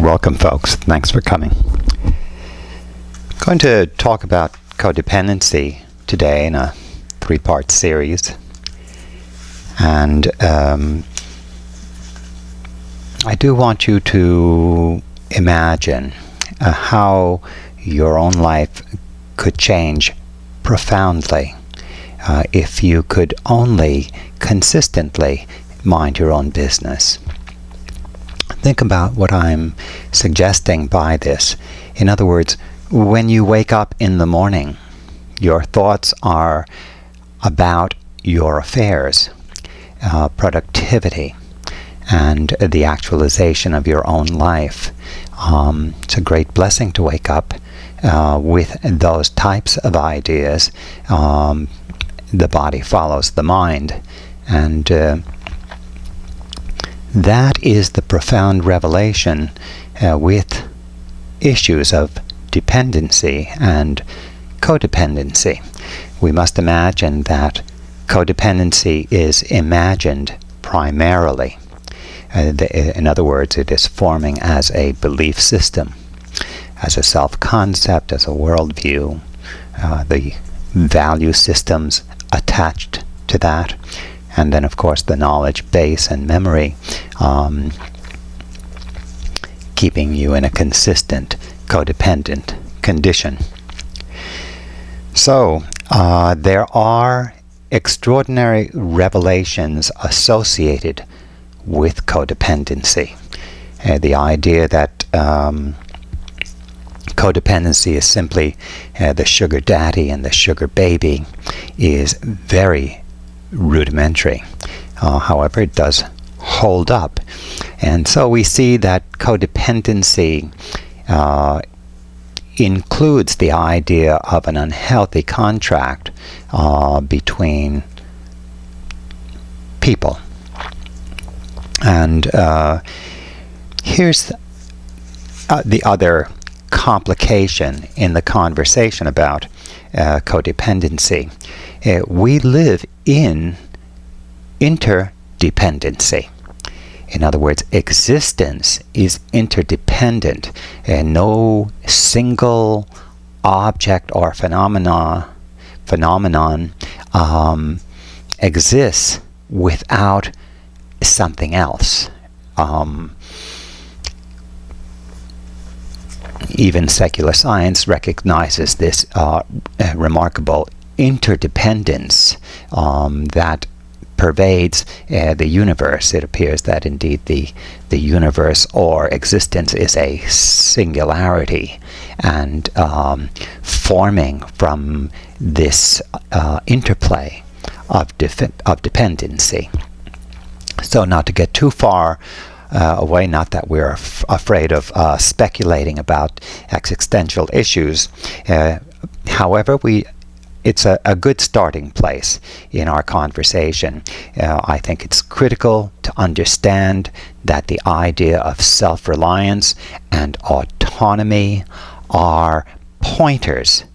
Welcome, folks. Thanks for coming. I'm going to talk about codependency today in a three-part series. And I do want you to imagine how your own life could change profoundly if you could only consistently mind your own business. Think about what I'm suggesting by this. In other words, when you wake up in the morning, your thoughts are about your affairs, productivity, and the actualization of your own life. It's a great blessing to wake up with those types of ideas. The body follows the mind, and that is the profound revelation with issues of dependency and codependency. We must imagine that codependency is imagined primarily. In other words, it is forming as a belief system, as a self-concept, as a worldview, the value systems attached to that, and then of course the knowledge base and memory keeping you in a consistent codependent condition. So there are extraordinary revelations associated with codependency. The idea that codependency is simply the sugar daddy and the sugar baby is very rudimentary. However, it does hold up. And so we see that codependency includes the idea of an unhealthy contract between people. And here's the other complication in the conversation about codependency. We live in interdependency. In other words, existence is interdependent, and no single object or phenomenon exists without something else. Even secular science recognizes this remarkable interdependence that pervades the universe. It appears that indeed the universe or existence is a singularity, and forming from this interplay of dependency. So not to get too far away, not that we're afraid of speculating about existential issues. However, it's a good starting place in our conversation. I think it's critical to understand that the idea of self-reliance and autonomy are pointers.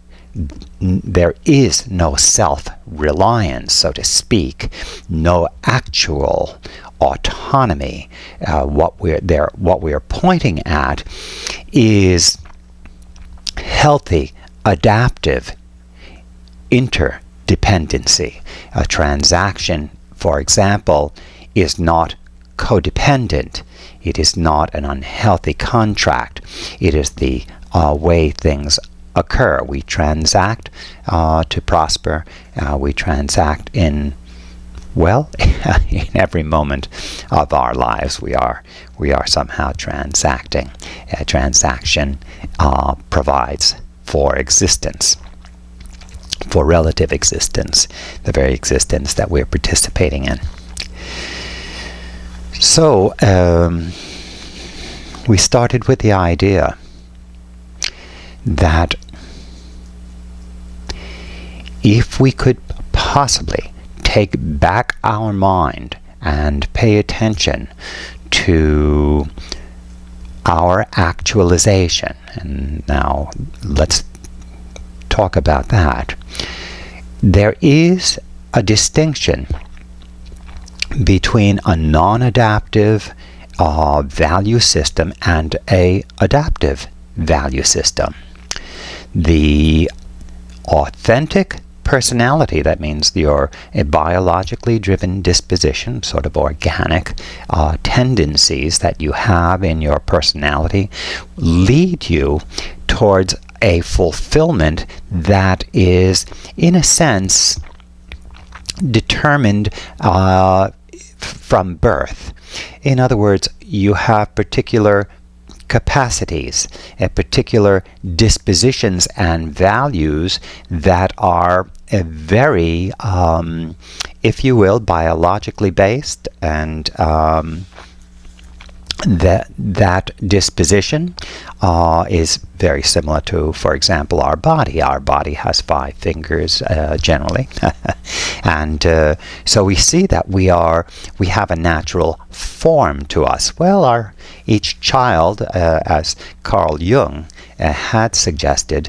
There is no self-reliance, so to speak, no actual autonomy. What we're pointing at is healthy, adaptive interdependency. A transaction, for example, is not codependent. It is not an unhealthy contract. It is the way things occur. We transact to prosper. We transact in every moment of our lives we are somehow transacting. A transaction provides for existence, for relative existence, the very existence that we're participating in. So we started with the idea that if we could possibly take back our mind and pay attention to our actualization, and now let's talk about that. There is a distinction between a non-adaptive value system and a adaptive value system. The authentic personality, that means you're a biologically driven disposition, sort of organic tendencies that you have in your personality, lead you towards a fulfillment that is, in a sense, determined from birth. In other words, you have particular capacities, particular dispositions and values that are very, if you will, biologically based, and that disposition is very similar to, for example, our body. Our body has 5 fingers generally, and so we see that we have a natural form to us. Well, each child, as Carl Jung had suggested,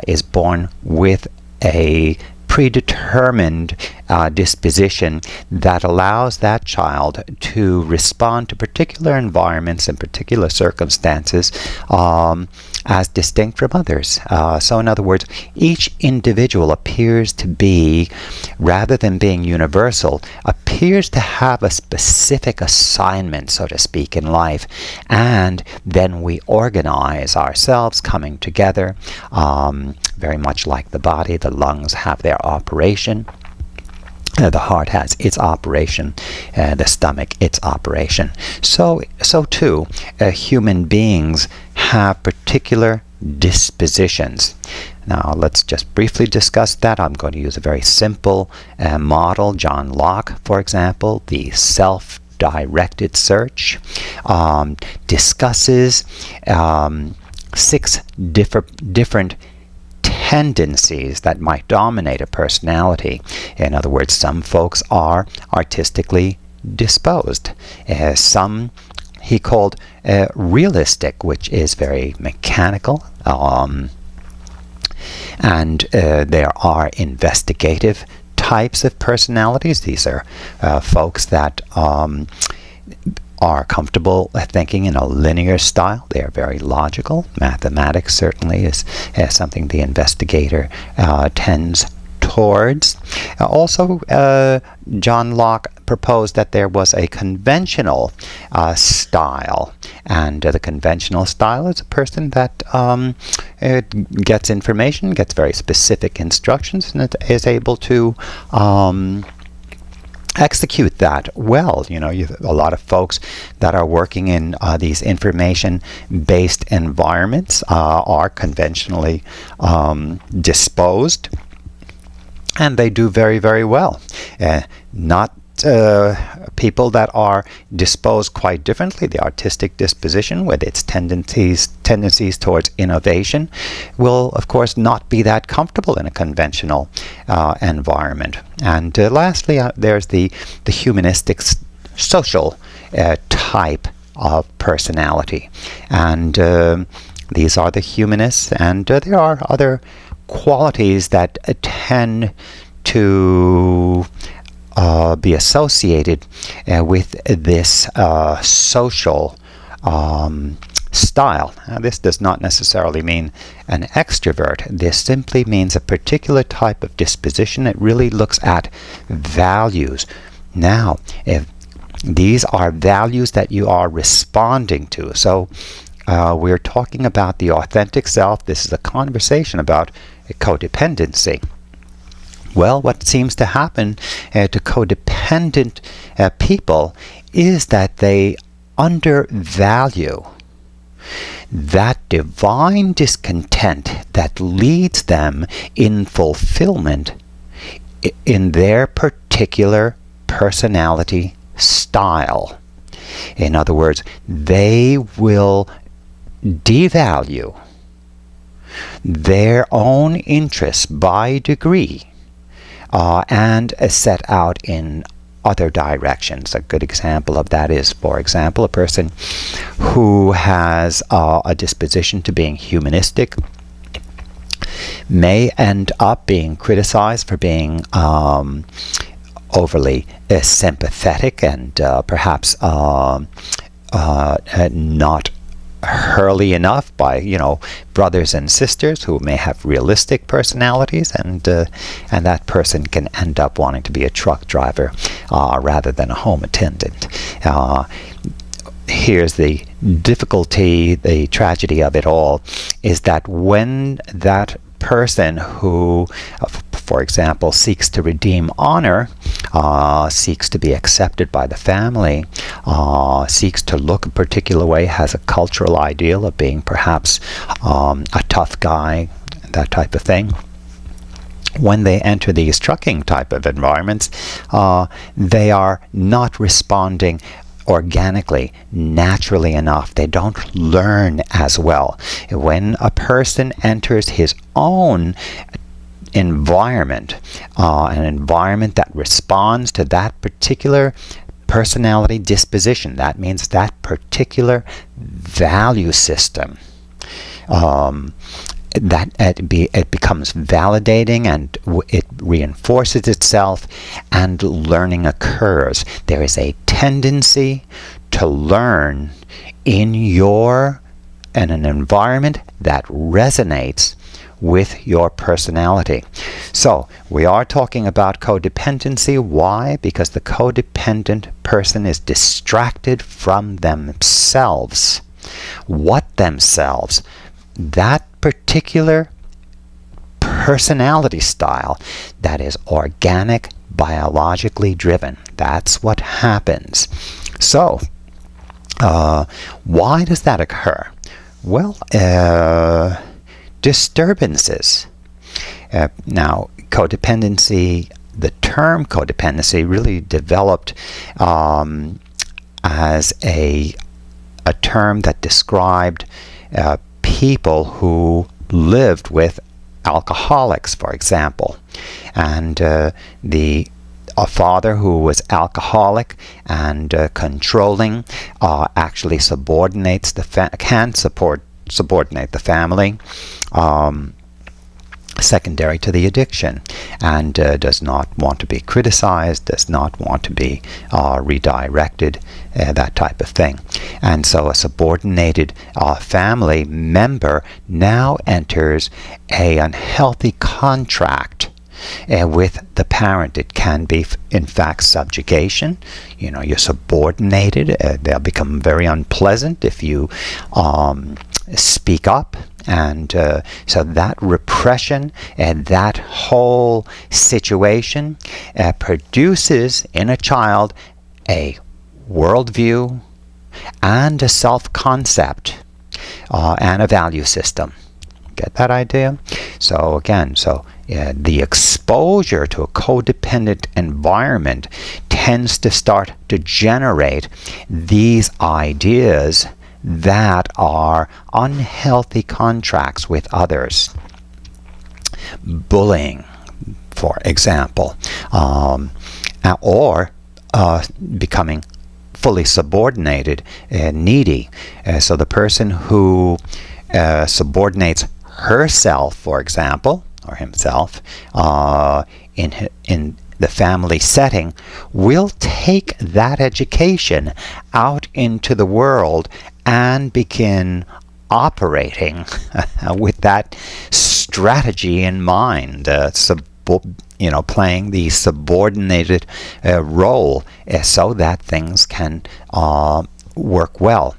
is born with a predetermined disposition that allows that child to respond to particular environments and particular circumstances as distinct from others. So in other words, each individual appears to be, rather than being universal, appears to have a specific assignment, so to speak, in life, and then we organize ourselves coming together, very much like the body. The lungs have their operation. The heart has its operation, the stomach its operation. So too, human beings have particular dispositions. Now let's just briefly discuss that. I'm going to use a very simple model. John Locke, for example, the self-directed search, discusses 6 different tendencies that might dominate a personality. In other words, some folks are artistically disposed. Some he called realistic, which is very mechanical. And there are investigative types of personalities. These are folks that are comfortable thinking in a linear style. They are very logical. Mathematics certainly is something the investigator tends towards. Also, John Locke proposed that there was a conventional style, and the conventional style is a person that gets information, gets very specific instructions, and is able to execute that well. You know, you've a lot of folks that are working in these information-based environments are conventionally disposed, and they do very, very well. Not people that are disposed quite differently. The artistic disposition, with its tendencies towards innovation, will of course not be that comfortable in a conventional environment. And lastly, there's the humanistic social type of personality, and these are the humanists, and there are other qualities that tend to be associated with this social style. Now, this does not necessarily mean an extrovert. This simply means a particular type of disposition. It really looks at values. Now, if these are values that you are responding to. So we're talking about the authentic self. This is a conversation about codependency. Well, what seems to happen to codependent people is that they undervalue that divine discontent that leads them in fulfillment in their particular personality style. In other words, they will devalue their own interests by degree and set out in other directions. A good example of that is, for example, a person who has a disposition to being humanistic may end up being criticized for being overly sympathetic and perhaps not hurly enough by brothers and sisters who may have realistic personalities, and that person can end up wanting to be a truck driver rather than a home attendant. Here's the difficulty, the tragedy of it all, is that when that person who, for example, seeks to redeem honor, seeks to be accepted by the family, seeks to look a particular way, has a cultural ideal of being perhaps a tough guy, that type of thing. When they enter these trucking type of environments, they are not responding organically, naturally enough. They don't learn as well. When a person enters his own environment, an environment that responds to that particular personality disposition, that means that particular value system, that it becomes validating, and it reinforces itself, and learning occurs. There is a tendency to learn in an environment that resonates with your personality. So we are talking about codependency. Why? Because the codependent person is distracted from themselves. What themselves? That particular personality style that is organic, biologically driven. That's what happens. So, why does that occur? Well, disturbances. Now, codependency, the term codependency really developed as a term that described people who lived with alcoholics, for example, and a father who was alcoholic and controlling actually subordinates can subordinate the family, secondary to the addiction, and does not want to be criticized, does not want to be redirected, that type of thing. And so a subordinated family member now enters an unhealthy contract with the parent. It can be, in fact, subjugation. You're subordinated. They'll become very unpleasant if you speak up. And so that repression and that whole situation produces in a child a worldview and a self-concept and a value system. Get that idea? So again, the exposure to a codependent environment tends to start to generate these ideas that are unhealthy contracts with others. Bullying, for example, or becoming fully subordinated, needy. So the person who subordinates herself, for example, or himself, in the family setting, will take that education out into the world and begin operating with that strategy in mind, playing the subordinated role so that things can work well.